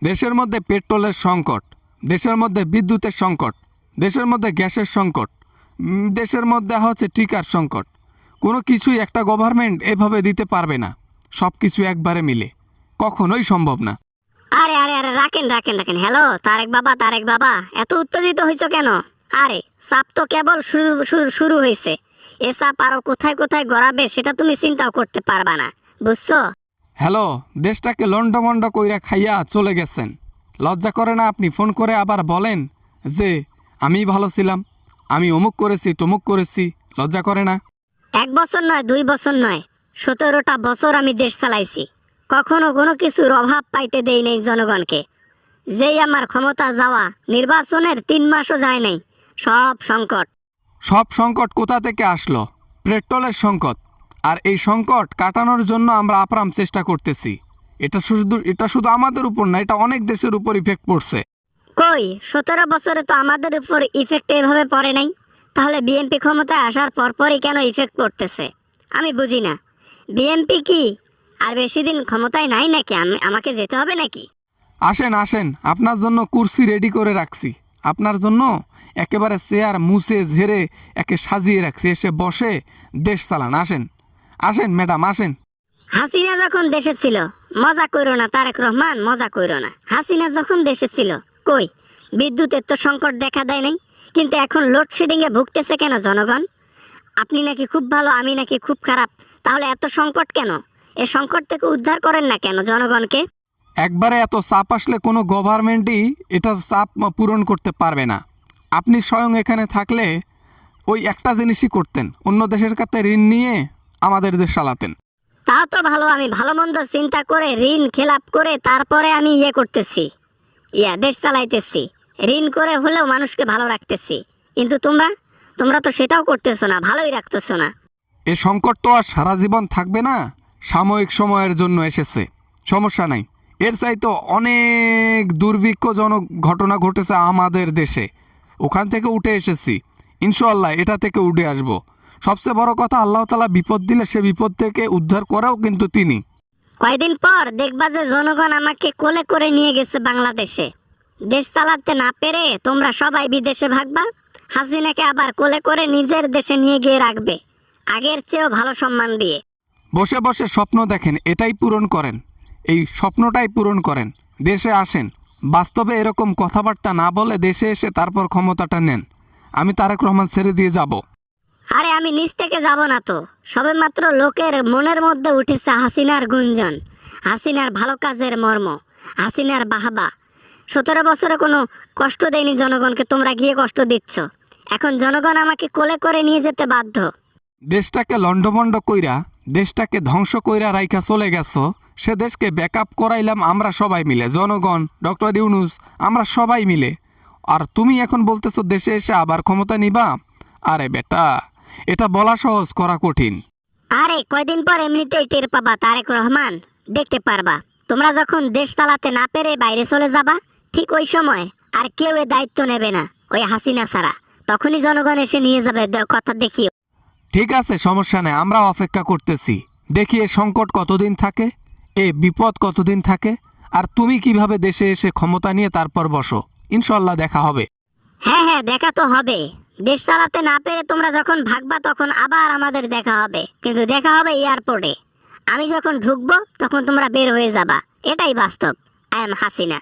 দেশের মধ্যে পেট্রোলের সংকট, দেশের মধ্যে বিদ্যুতের সংকট, দেশের মধ্যে গ্যাসের সংকট, দেশের মধ্যে হচ্ছে টিকার সংকট। কোনো কিছুই একটা গভর্নমেন্ট এভাবে দিতে পারবে না, সব কিছু একবারে মিলে কখনোই সম্ভব না। আরে আরে আরে রাখেন রাখেন রাখেন। হ্যালো তারেক বাবা, এত উত্তেজিত হইছো কেন? আরে চাপ তো কেবল শুরু হয়েছে। এ চাপ আরো কোথায় কোথায় গড়াবে সেটা তুমি চিন্তাও করতে পারবা না, বুঝছো? হ্যালো, দেশটাকে লন্ডমন্ড কইরা খাইয়া চলে গেছেন। লজ্জা করে না আপনি ফোন করে আবার বলেন যে আমি ভালো ছিলাম, আমি অমুক করেছি তমুক করেছি? লজ্জা করে না? 1 বছর নয় 2 বছর নয়, 17টা বছর আমি দেশ চালাইছি। কখনো কোনো কিছুর অভাব পাইতে দেই নাই জনগণকে। যেই আমার ক্ষমতা যাওয়া, নির্বাচনের 3 মাসও যায় নাই, সব সংকট। সব সংকট কোথা থেকে আসলো? পেট্রোলের সংকট। আর এই সংকট কাটানোর জন্য আমরা আপ্রাণ চেষ্টা করতেছি। এটা শুধু আমাদের উপর না, এটা অনেক দেশের উপর ইফেক্ট পড়ছে। কই 17 বছরে তো আমাদের উপর ইফেক্ট এভাবে পড়ে নাই। তাহলে বিএনপি ক্ষমতায় আসার পরপরই কেন ইফেক্ট পড়তেছে? আমি বুঝি না। বিএনপি কি আর বেশি দিন ক্ষমতায় নাই নাকি? আমাকে যেতে হবে নাকি? আসেন আসেন, আপনার জন্য কুরসি রেডি করে রাখছি। আপনার জন্য একেবারে চেয়ার মুছে ঝেড়ে একে সাজিয়ে রাখছি। এসে বসে দেশ চালান। আসেন আসেন ম্যাডাম, আসেন। হাসিনা যখন দেশে ছিল, মজা কইরো না তারেক রহমান, মজা কইরো না। হাসিনা যখন দেশে ছিল কই বিদ্যুতের তো সংকট দেখা দেয় নাই, কিন্তু এখন লোডশেডিং এ ভুগতেছে কেন জনগণ? আপনি নাকি খুব ভালো, আমি নাকি খুব খারাপ, তাহলে এত সংকট কেন? এই সংকট থেকে উদ্ধার করেন না কেন জনগণকে? একবারে এত চাপ আসলে কোনো গভর্নমেন্টই এটা চাপ পূরণ করতে পারবে না। আপনি স্বয়ং এখানে থাকলে ওই একটা জিনিসই করতেন, অন্য দেশের কাছে ঋণ নিয়ে আমাদের দেশ চালাতেন। তাও তো ভালো, আমি ভালো মন্দ চিন্তা করে ঋণ খেলাপ করে তারপরে আমি করতেছি, দেশ চালাইতেছি। ঋণ করে হলেও মানুষকে ভালো রাখতেছি। কিন্তু তোমরা তো সেটাও করতেছো না, ভালোই রাখতেছো না। এ সংকট তো আর সারা জীবন থাকবে না, সাময়িক সময়ের জন্য এসেছে, সমস্যা নাই। এর চাইতে অনেক দুর্ভিক্ষজনক ঘটনা ঘটেছে আমাদের দেশে, ওখান থেকে উঠে এসেছি। ইনশাআল্লাহ এটা থেকে উঠে আসব। সবচেয়ে বড় কথা, আল্লাহ তাআলা বিপদ দিলে সে বিপদ থেকে উদ্ধার করেও কিন্তু তিনি। কয়দিন পর দেখবা যে জনগণ আমাকে কোলে করে নিয়ে গেছে বাংলাদেশে। দেশ চালাতে না পেরে তোমরা সবাই বিদেশে ভাগবা, হাসিনাকে আবার কোলে করে নিজের দেশে নিয়ে গিয়ে রাখবে, আগের চেয়েও ভালো সম্মান দিয়ে। বসে বসে স্বপ্ন দেখেন, এটাই পূরণ করেন, এই স্বপ্নটাই পূরণ করেন। দেশে আসেন, বাস্তবে এরকম কথাবার্তা না বলে দেশে এসে তারপর ক্ষমতাটা নেন। আমি তারেক রহমান ছেড়ে দিয়ে যাব। আরে আমি নিচ থেকে যাব না তো, সবেমাত্র লোকের মনের মধ্যে উঠেছে হাসিনার গুঞ্জন, হাসিনার ভালো কাজের মর্ম, হাসিনার বাহাবা। 17 বছরে কোনো কষ্ট দেয়নি জনগণকে, তোমরা গিয়ে কষ্ট দিচ্ছ। এখন জনগণ আমাকে কোলে করে নিয়ে যেতে বাধ্য। দেশটাকে লন্ডভন্ড কইরা, দেশটাকে ধ্বংস কইরা রাইখা চলে গেছো। সে দেশকে ব্যাকআপ করাইলাম আমরা সবাই মিলে, জনগণ, ডক্টর ইউনূস, আমরা সবাই মিলে। আর তুমি এখন বলতেছো দেশে এসে আবার ক্ষমতা নিবা? আরে বেটা, এটা বলা সহজ, করা কঠিন। আরে কয়দিন পর এমনিতেই টের পাবা তারেক রহমান, দেখতে পারবা। তোমরা যখন দেশ চালাতে না পেরে বাইরে চলে যাবা, ঠিক ওই সময় আর কেউ এ দায়িত্ব নেবে না, ওই হাসিনা ছাড়া। তখনই জনগণ এসে নিয়ে যাবে, কথা দেখিও। ঠিক আছে, সমস্যা নেই, আমরা অপেক্ষা করতেছি। দেখি এ সংকট কতদিন থাকে, এ বিপদ কতদিন থাকে, আর তুমি কিভাবে দেশে এসে ক্ষমতা নিয়ে তারপর বসো। ইনশাল্লাহ দেখা হবে। হ্যাঁ হ্যাঁ, দেখা তো হবে। দেশ চালাতে না পেরে তোমরা যখন ভাগবা তখন আবার আমাদের দেখা হবে, কিন্তু দেখা হবে এয়ারপোর্টে। আমি যখন ঢুকবো তখন তোমরা বের হয়ে যাবা, এটাই বাস্তব। I am Hasina.